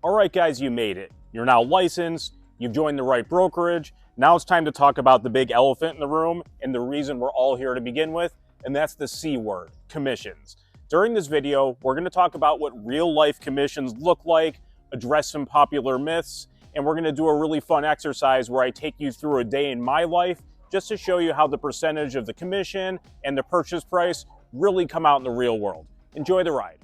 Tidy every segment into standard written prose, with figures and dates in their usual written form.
All right, guys, you made it. You're now licensed, you've joined the right brokerage. Now it's time to talk about the big elephant in the room and the reason we're all here to begin with, and that's the C word, commissions. During this video, we're going to talk about what real-life commissions look like, address some popular myths, and we're going to do a really fun exercise where I take you through a day in my life just to show you how the percentage of the commission and the purchase price really come out in the real world. Enjoy the ride.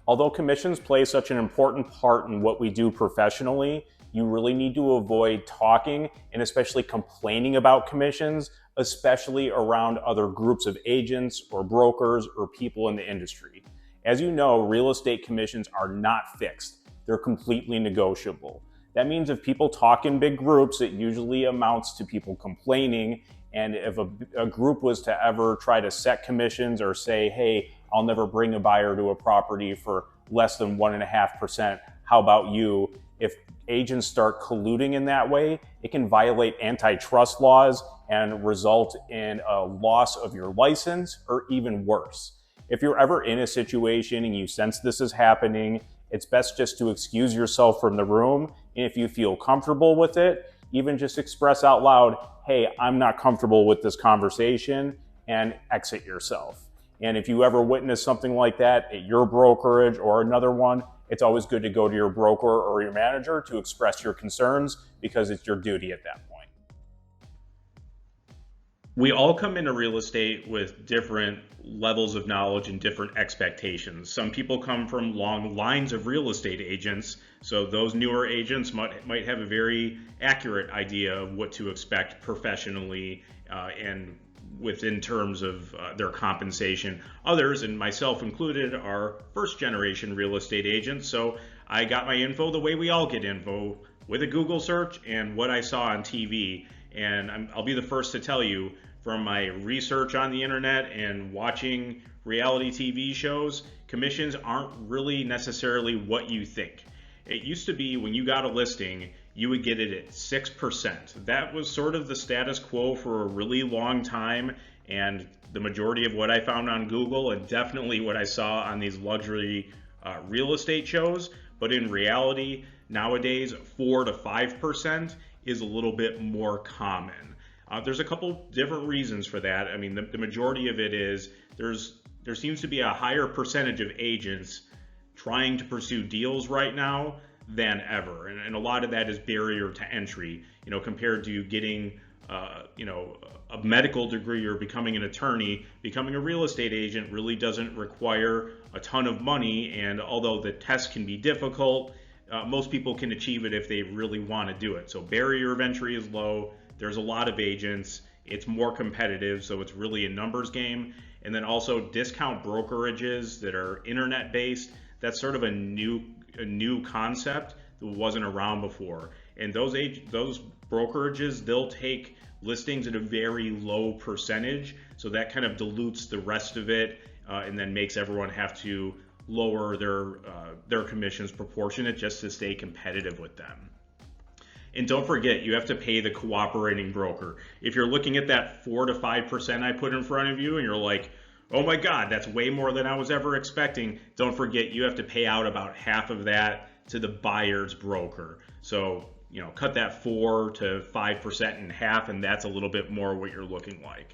Although commissions play such an important part in what we do professionally, you really need to avoid talking and especially complaining about commissions, especially around other groups of agents or brokers or people in the industry. As you know, real estate commissions are not fixed. They're completely negotiable. That means if people talk in big groups, it usually amounts to people complaining. And if a group was to ever try to set commissions or say, hey, I'll never bring a buyer to a property for less than 1.5%, how about you? If agents start colluding in that way, it can violate antitrust laws and result in a loss of your license or even worse. If you're ever in a situation and you sense this is happening, it's best just to excuse yourself from the room. And if you feel comfortable with it, even just express out loud, hey, I'm not comfortable with this conversation, and exit yourself. And if you ever witness something like that at your brokerage or another one, it's always good to go to your broker or your manager to express your concerns because it's your duty at that point. We all come into real estate with different levels of knowledge and different expectations. Some people come from long lines of real estate agents, so those newer agents might have a very accurate idea of what to expect professionally and within terms of their compensation. Others, and myself included, are first generation real estate agents, so I got my info the way we all get info, with a Google search and what I saw on TV. And I'll be the first to tell you, from my research on the internet and watching reality TV shows, commissions aren't really necessarily what you think. It used to be when you got a listing, you would get it at 6%. That was sort of the status quo for a really long time, and the majority of what I found on Google and definitely what I saw on these luxury real estate shows. But in reality, nowadays 4 to 5% is a little bit more common. There's a couple different reasons for that. I mean, the majority of it is there seems to be a higher percentage of agents trying to pursue deals right now than ever, and a lot of that is barrier to entry. You know, compared to getting a medical degree or becoming an attorney, becoming a real estate agent really doesn't require a ton of money. And although the test can be difficult, most people can achieve it if they really want to do it. So barrier of entry is low. There's a lot of agents. It's more competitive, so it's really a numbers game. And then also discount brokerages that are internet based. That's sort of a new concept that wasn't around before. And those brokerages, they'll take listings at a very low percentage, so that kind of dilutes the rest of it, and then makes everyone have to lower their commissions proportionate just to stay competitive with them. And don't forget, you have to pay the cooperating broker. If you're looking at that 4 to 5% I put in front of you and you're like, oh my God, that's way more than I was ever expecting, don't forget you have to pay out about half of that to the buyer's broker. So, cut that 4 to 5% in half, and that's a little bit more what you're looking like.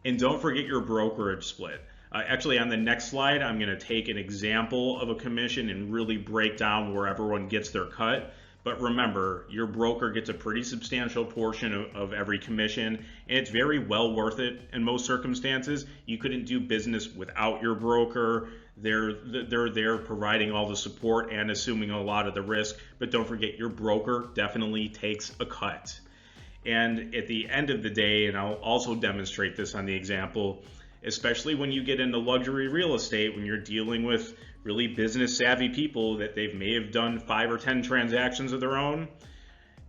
And don't forget your brokerage split. Actually, on the next slide, I'm going to take an example of a commission and really break down where everyone gets their cut. But remember, your broker gets a pretty substantial portion of every commission, and it's very well worth it in most circumstances. You couldn't do business without your broker. They're there providing all the support and assuming a lot of the risk. But don't forget, your broker definitely takes a cut. And at the end of the day, and I'll also demonstrate this on the example, especially when you get into luxury real estate, when you're dealing with really business savvy people that they may have done 5 or 10 transactions of their own,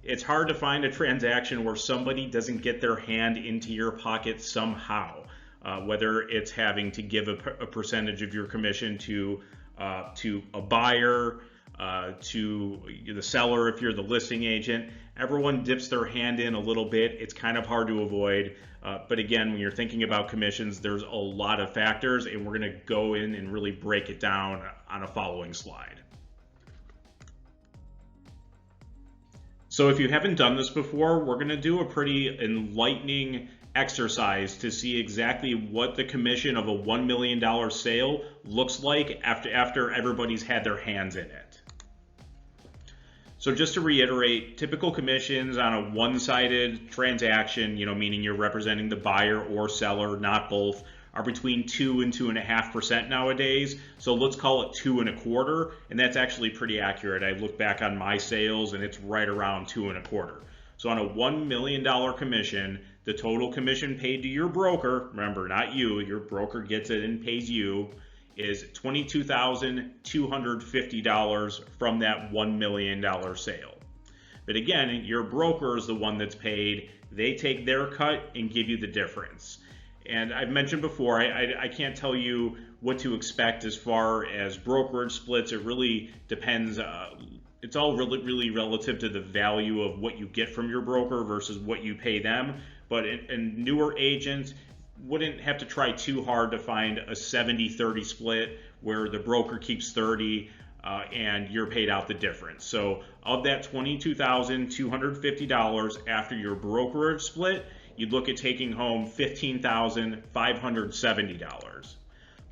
it's hard to find a transaction where somebody doesn't get their hand into your pocket somehow, whether it's having to give a percentage of your commission to a buyer, to the seller if you're the listing agent. Everyone dips their hand in a little bit. It's kind of hard to avoid. But again, when you're thinking about commissions, there's a lot of factors, and we're going to go in and really break it down on a following slide. So if you haven't done this before, we're going to do a pretty enlightening exercise to see exactly what the commission of a $1 million sale looks like after everybody's had their hands in it. So just to reiterate, typical commissions on a one-sided transaction, meaning you're representing the buyer or seller, not both, are between 2 and 2.5% nowadays. So let's call it 2.25, and that's actually pretty accurate. I look back on my sales and it's right around 2.25. So on a $1 million commission, the total commission paid to your broker, remember, not you, your broker gets it and pays you, is $22,250 from that $1 million sale. But again, your broker is the one that's paid. They take their cut and give you the difference. And I've mentioned before, I can't tell you what to expect as far as brokerage splits. It really depends. It's all really relative to the value of what you get from your broker versus what you pay them. But in newer agents, wouldn't have to try too hard to find a 70-30 split where the broker keeps 30 and you're paid out the difference. So of that $22,250 after your brokerage split, you'd look at taking home $15,570.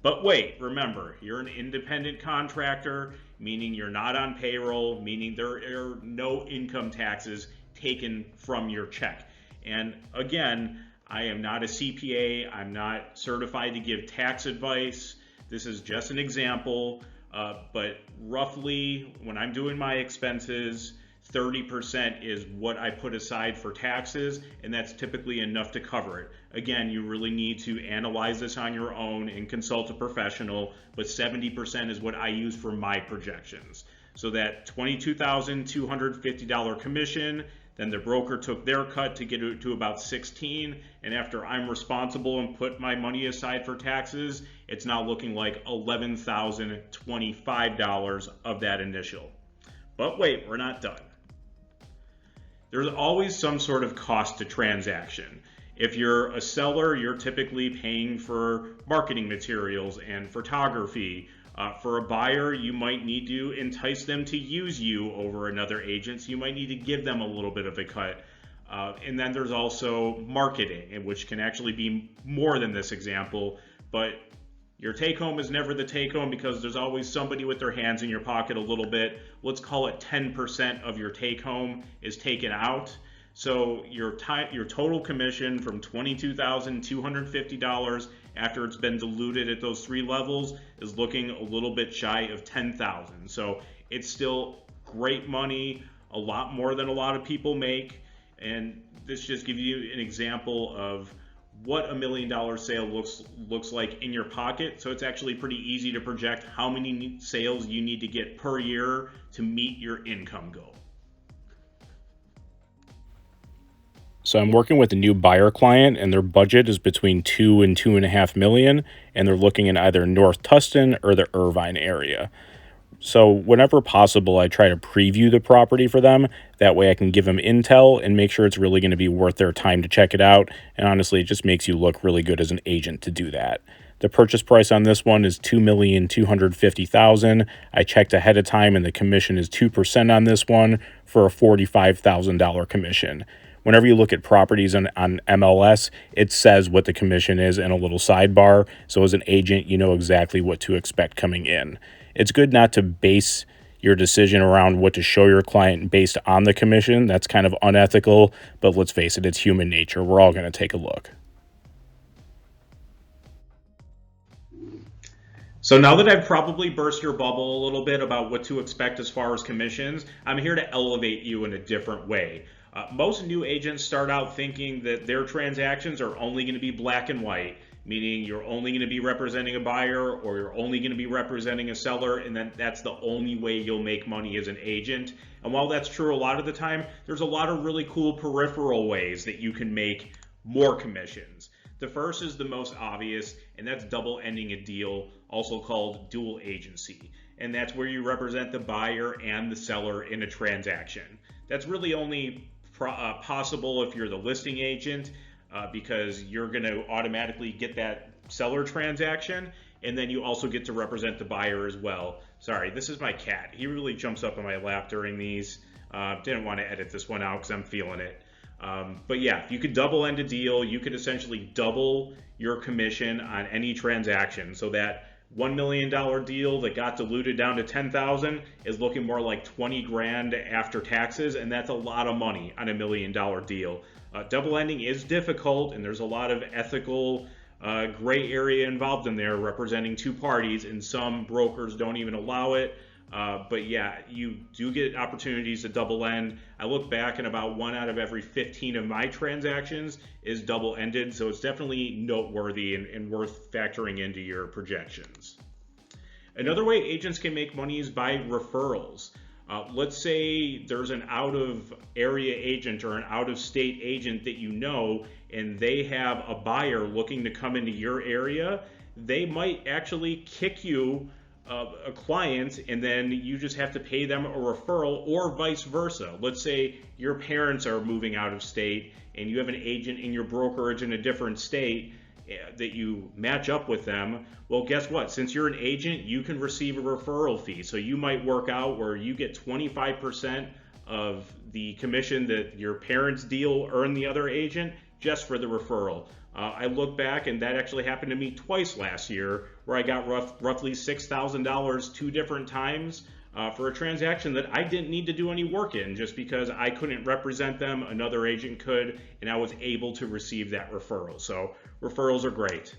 But wait, remember, you're an independent contractor, meaning you're not on payroll, meaning there are no income taxes taken from your check. And again, I am not a CPA. I'm not certified to give tax advice. This is just an example. But roughly, when I'm doing my expenses, 30% is what I put aside for taxes, and that's typically enough to cover it. Again, you really need to analyze this on your own and consult a professional, but 70% is what I use for my projections. So that $22,250 commission, then the broker took their cut to get it to about 16, and after I'm responsible and put my money aside for taxes, it's now looking like $11,025 of that initial. But wait, we're not done. There's always some sort of cost to transaction. If you're a seller, you're typically paying for marketing materials and photography. For a buyer, you might need to entice them to use you over another agent, so you might need to give them a little bit of a cut. And then there's also marketing, which can actually be more than this example, but your take home is never the take home because there's always somebody with their hands in your pocket a little bit. Let's call it 10% of your take home is taken out. So your total commission from $22,250 after it's been diluted at those three levels is looking a little bit shy of $10,000. So it's still great money, a lot more than a lot of people make. And this just gives you an example of what $1 million sale looks like in your pocket. So it's actually pretty easy to project how many sales you need to get per year to meet your income goal. So I'm working with a new buyer client, and their budget is between 2 and 2.5 million, and they're looking in either North Tustin or the Irvine area. So whenever possible, I try to preview the property for them. That way I can give them intel and make sure it's really going to be worth their time to check it out. And honestly, it just makes you look really good as an agent to do that. The purchase price on this one is $2,250,000. I checked ahead of time, and the commission is 2% on this one for a $45,000 commission. Whenever you look at properties on MLS, it says what the commission is in a little sidebar. So as an agent, you know exactly what to expect coming in. It's good not to base your decision around what to show your client based on the commission. That's kind of unethical, but let's face it, it's human nature. We're all going to take a look. So now that I've probably burst your bubble a little bit about what to expect as far as commissions, I'm here to elevate you in a different way. Most new agents start out thinking that their transactions are only going to be black and white, meaning you're only going to be representing a buyer or you're only going to be representing a seller, and then that's the only way you'll make money as an agent. And while that's true a lot of the time, there's a lot of really cool peripheral ways that you can make more commissions. The first is the most obvious, and that's double ending a deal, also called dual agency. And that's where you represent the buyer and the seller in a transaction. That's really only possible if you're the listing agent, because you're going to automatically get that seller transaction, and then you also get to represent the buyer as well. Sorry, this is my cat. He really jumps up on my lap during these. Didn't want to edit this one out because I'm feeling it. But yeah, if you could double end a deal, you could essentially double your commission on any transaction. So that $1 million deal that got diluted down to 10,000 is looking more like 20 grand after taxes, and that's a lot of money on $1 million deal. Double ending is difficult, and there's a lot of ethical gray area involved in there, representing two parties, and some brokers don't even allow it. But yeah, you do get opportunities to double end. I look back and about 1 out of every 15 of my transactions is double ended. So it's definitely noteworthy and worth factoring into your projections. Another way agents can make money is by referrals. Let's say there's an out of area agent or an out of state agent that you know, and they have a buyer looking to come into your area. They might actually kick you a client, and then you just have to pay them a referral, or vice versa. Let's say your parents are moving out of state and you have an agent in your brokerage in a different state that you match up with them. Well, guess what? Since you're an agent, you can receive a referral fee. So you might work out where you get 25% of the commission that your parents' deal earned the other agent just for the referral. I look back, and that actually happened to me twice last year, where I got roughly $6,000 two different times for a transaction that I didn't need to do any work in, just because I couldn't represent them, another agent could, and I was able to receive that referral. So referrals are great.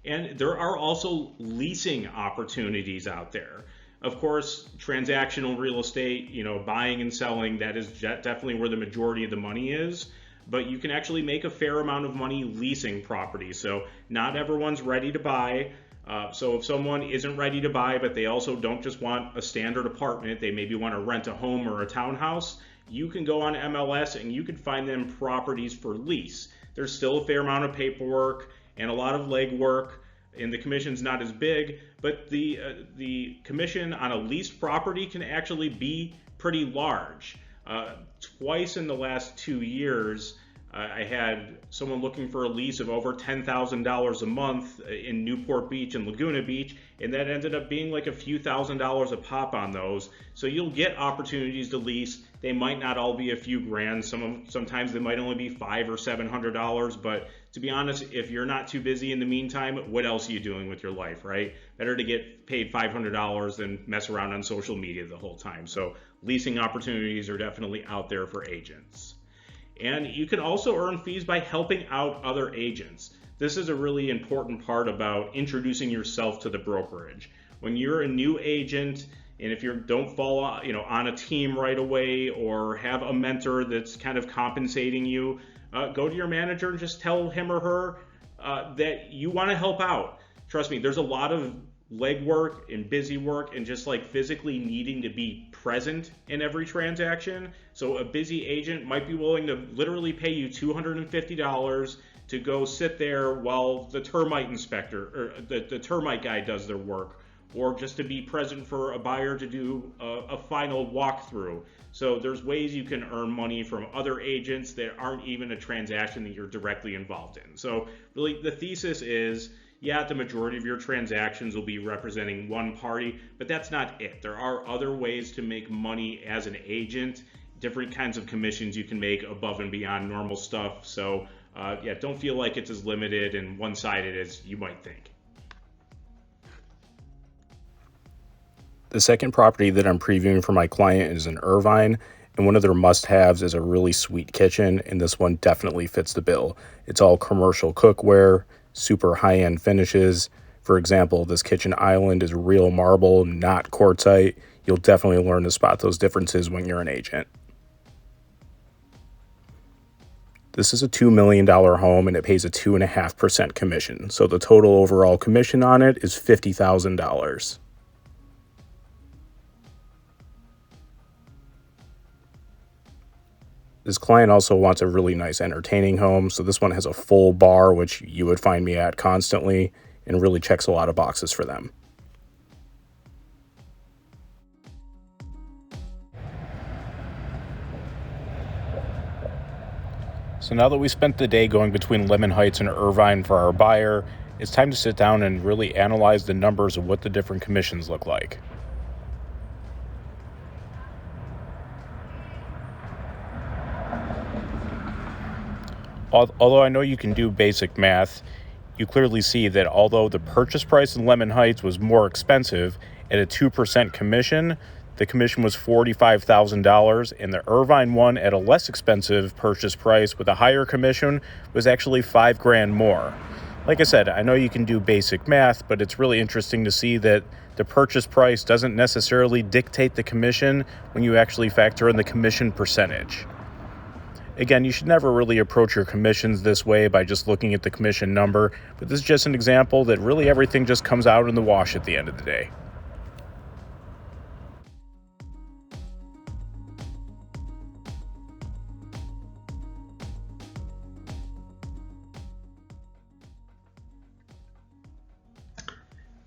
And there are also leasing opportunities out there. Of course, transactional real estate, buying and selling, that is definitely where the majority of the money is. But you can actually make a fair amount of money leasing property. So not everyone's ready to buy. So if someone isn't ready to buy, but they also don't just want a standard apartment, they maybe want to rent a home or a townhouse, you can go on MLS and you can find them properties for lease. There's still a fair amount of paperwork and a lot of legwork, and the commission's not as big, but the commission on a leased property can actually be pretty large. Twice in the last 2 years, I had someone looking for a lease of over $10,000 a month in Newport Beach and Laguna Beach, and that ended up being like a few $1,000s a pop on those. So you'll get opportunities to lease. They might not all be a few grand. Sometimes they might only be $500 or $700. But to be honest, if you're not too busy in the meantime, what else are you doing with your life, right? Better to get paid $500 than mess around on social media the whole time. So leasing opportunities are definitely out there for agents. And you can also earn fees by helping out other agents. This is a really important part about introducing yourself to the brokerage. When you're a new agent, and if you don't fall on a team right away or have a mentor that's kind of compensating you, go to your manager and just tell him or her that you want to help out. Trust me, there's a lot of legwork and busy work and just like physically needing to be present in every transaction. So a busy agent might be willing to literally pay you $250 to go sit there while the termite inspector or the termite guy does their work, or just to be present for a buyer to do a final walkthrough. So there's ways you can earn money from other agents that aren't even a transaction that you're directly involved in. So really the thesis is, yeah, the majority of your transactions will be representing one party, but that's not it. There are other ways to make money as an agent, different kinds of commissions you can make above and beyond normal stuff. So don't feel like it's as limited and one-sided as you might think. The second property that I'm previewing for my client is in Irvine, and one of their must-haves is a really sweet kitchen, and this one definitely fits the bill. It's all commercial cookware, super high-end finishes. For example, this kitchen island is real marble, not quartzite. You'll definitely learn to spot those differences when you're an agent. This is a $2 million home, and it pays a 2.5% commission. So the total overall commission on it is $50,000. This client also wants a really nice entertaining home, so this one has a full bar, which you would find me at constantly, and really checks a lot of boxes for them. So now that we spent the day going between Lemon Heights and Irvine for our buyer, it's time to sit down and really analyze the numbers of what the different commissions look like. Although I know you can do basic math, you clearly see that although the purchase price in Lemon Heights was more expensive at a 2% commission, the commission was $45,000, and the Irvine one at a less expensive purchase price with a higher commission was actually $5,000 more. Like I said, I know you can do basic math, but it's really interesting to see that the purchase price doesn't necessarily dictate the commission when you actually factor in the commission percentage. Again, you should never really approach your commissions this way by just looking at the commission number, but this is just an example that really everything just comes out in the wash at the end of the day.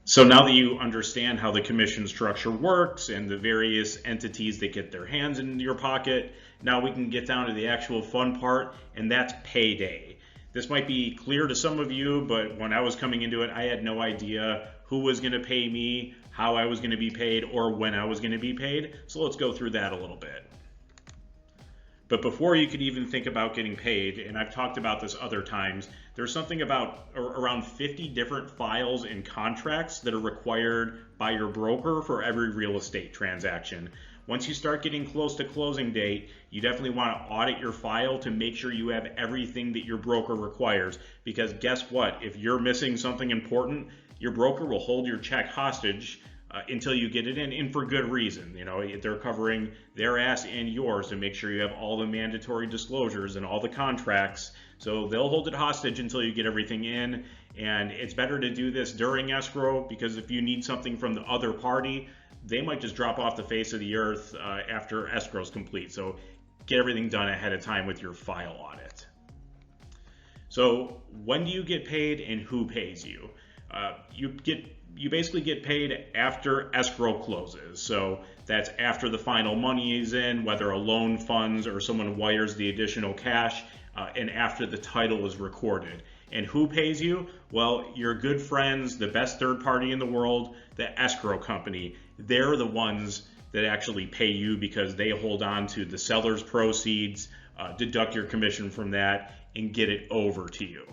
So now that you understand how the commission structure works and the various entities that get their hands in your pocket, now we can get down to the actual fun part, and that's payday. This might be clear to some of you, but when I was coming into it, I had no idea who was going to pay me, how I was going to be paid, or when I was going to be paid. So let's go through that a little bit. But before you could even think about getting paid, and I've talked about this other times, there's something about around 50 different files and contracts that are required by your broker for every real estate transaction. Once you start getting close to closing date, you definitely want to audit your file to make sure you have everything that your broker requires. Because guess what? If you're missing something important, your broker will hold your check hostage until you get it in, and for good reason. You know, they're covering their ass and yours to make sure you have all the mandatory disclosures and all the contracts. So they'll hold it hostage until you get everything in. And it's better to do this during escrow, because if you need something from the other party, they might just drop off the face of the earth after escrow is complete. So get everything done ahead of time with your file audit. So when do you get paid and who pays you? You basically get paid after escrow closes. So that's after the final money is in, whether a loan funds or someone wires the additional cash, and after the title is recorded. And who pays you? Well, your good friends, the best third party in the world, the escrow company. They're the ones that actually pay you because they hold on to the seller's proceeds, deduct your commission from that, and get it over to you.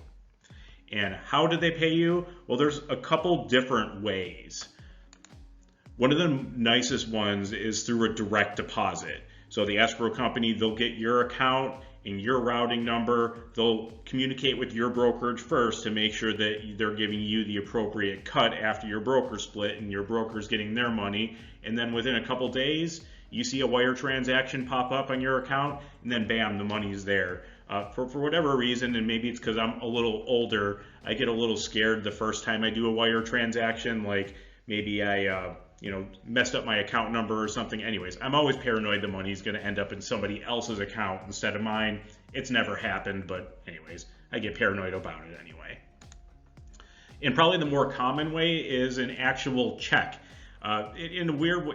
And how do they pay you? Well, there's a couple different ways. One of the nicest ones is through a direct deposit. So the escrow company, they'll get your account and your routing number. They'll communicate with your brokerage first to make sure that they're giving you the appropriate cut after your broker split and your broker's getting their money. And then within a couple days, you see a wire transaction pop up on your account, and then bam, the money's there. For whatever reason, and maybe it's because I'm a little older, I get a little scared the first time I do a wire transaction. Like maybe I messed up my account number or something. Anyways, I'm always paranoid the money's going to end up in somebody else's account instead of mine. It's never happened, but anyways, I get paranoid about it anyway. And probably the more common way is an actual check. In a weird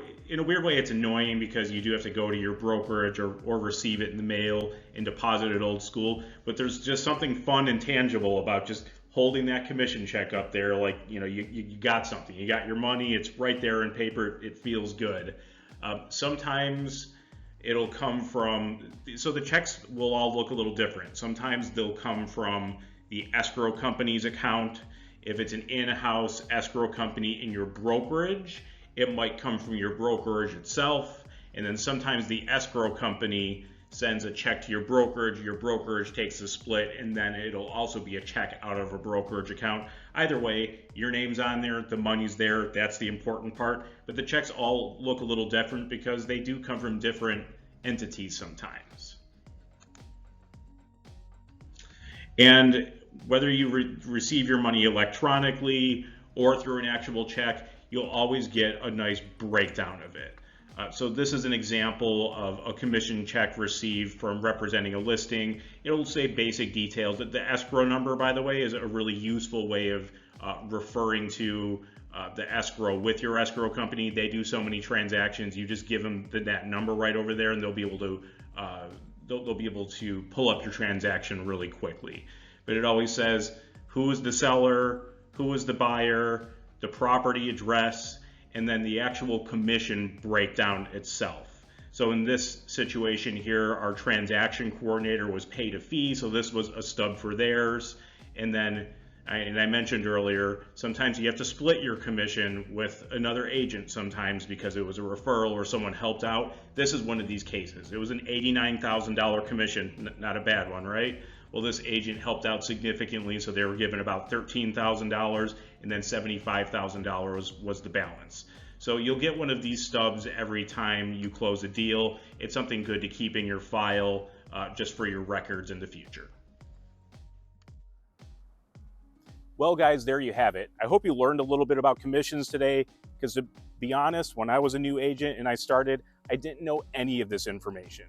way, it's annoying because you do have to go to your brokerage or receive it in the mail and deposit it old school. But there's just something fun and tangible about just holding that commission check up there. Like, you got something, you got your money, it's right there in paper, it feels good. Sometimes it'll come from, so the checks will all look a little different. Sometimes they'll come from the escrow company's account. If it's an in-house escrow company in your brokerage, it might come from your brokerage itself. And then sometimes the escrow company sends a check to your brokerage takes a split, and then it'll also be a check out of a brokerage account. Either way, your name's on there, the money's there, that's the important part. But the checks all look a little different because they do come from different entities sometimes. And whether you receive your money electronically or through an actual check, you'll always get a nice breakdown of it. So this is an example of a commission check received from representing a listing. It'll say basic details. The escrow number, by the way, is a really useful way of referring to the escrow with your escrow company. They do so many transactions. You just give them that number right over there, and they'll be able to pull up your transaction really quickly. But it always says who is the seller, who was the buyer, the property address, and then the actual commission breakdown itself. So in this situation here, our transaction coordinator was paid a fee, so this was a stub for theirs. And then, I mentioned earlier, sometimes you have to split your commission with another agent sometimes because it was a referral or someone helped out. This is one of these cases. It was an $89,000 commission, not a bad one, right? Well, this agent helped out significantly, so they were given about $13,000, and then $75,000 was the balance. So you'll get one of these stubs every time you close a deal. It's something good to keep in your file just for your records in the future. Well, guys, there you have it. I hope you learned a little bit about commissions today, because to be honest, when I was a new agent and I started, I didn't know any of this information.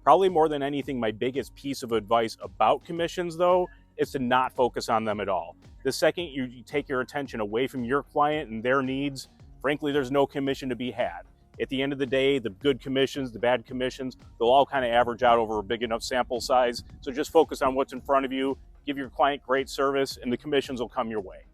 Probably more than anything, my biggest piece of advice about commissions, though, is to not focus on them at all. The second you take your attention away from your client and their needs, frankly, there's no commission to be had. At the end of the day, the good commissions, the bad commissions, they'll all kind of average out over a big enough sample size. So just focus on what's in front of you, give your client great service, and the commissions will come your way.